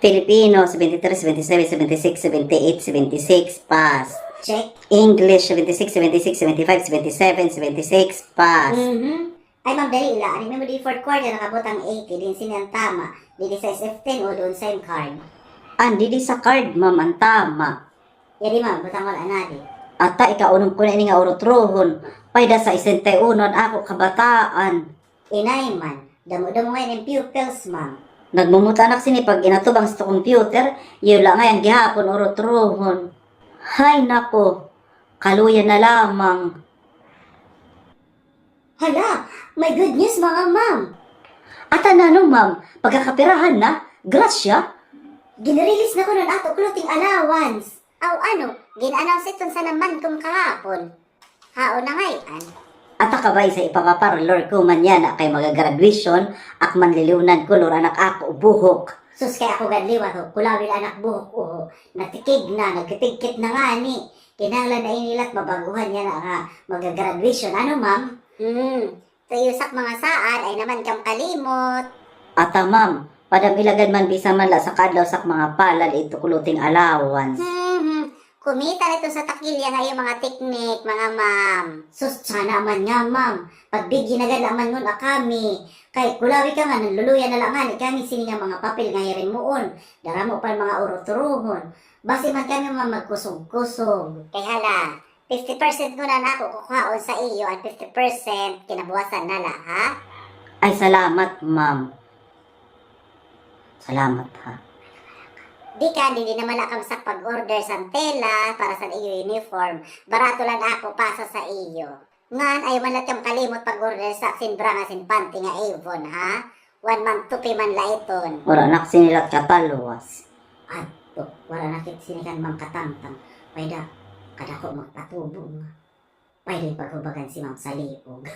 Filipino, 73, 77, 76, 78, 76, pass. Check. English, 76, 76, 75, 77, 76, pass. Ay, ma'am, dali ila. Ano mo di fourth quarter, nakabutang 80. Din sinang tama. Dili sa SF10 o doon sa card. Andi di sa card, ma'am, ang tama. Yadi, ma'am, butang wala na di. Ata, ikaunong ko na ini nga urotrohon. Payda sa 61, ako kabataan. Inay man, damo-damo ngayon yung pupils, ma'am. Nagmumutanak sini pag inatubang sa computer, yun lang nga yung gihapon urotrohon. Hay nako, kaluyan na lamang. Hala, may good news mga ma'am. Ata na no, ma'am, pagkakapirahan na, grasya. Ginrelease na ko ng ato clothing allowance. Aw ano, gin-announce ito sa naman kong kahapon. Hao na ngayon. Ata ka ba sa ipapaparlor ko man yan kay magagraduation, ak manliliunan ko lor anak ako buhok. Sus kaya ako ganliwa ho, kulawil anak buhok ko. Natikig na, nagkitigkit na nga ni. Kinahanglan na inilat mabaguhan niya na nga magagraduation. Ano ma'am? Tuyusak mga saan ay naman kang kalimot. Ata ma'am, padam ilagad man bisa man la sa kadlaw sak mga palad ito kuluting allowance. Kumita nito sa takilya nga yung mga teknik, mga ma'am. Sus, sana man nga, ma'am. Pagbigyan na galaman ngun kami. Kay kulawi ka nga, naluluyan na lang nga, kami sini nga mga papel nga hirin moon. Dara mo pa mga uruturuhon. Basi man kami mga magkusog-kusog. Kay hala, 50% ko na ako kukuhaon sa iyo at 50% kinabuwasan na la, ha? Ay salamat ma'am. Salamat ha. Di ka, hindi naman akong sa pag-order sa tela para sa iyo uniform. Barato lang ako pasa sa iyo. Ngan, ayaw man lang yung kalimot pag-order sa sinbra nga sinpanti nga Avon, ha? 1 month to pay man la iton. Wala nak sinilat kapaluwas. Ato, wala nakit sinikan mang katangtang. Pwede, kada ko magpatubong. Pwede paghubagan si Ma'am sa liog.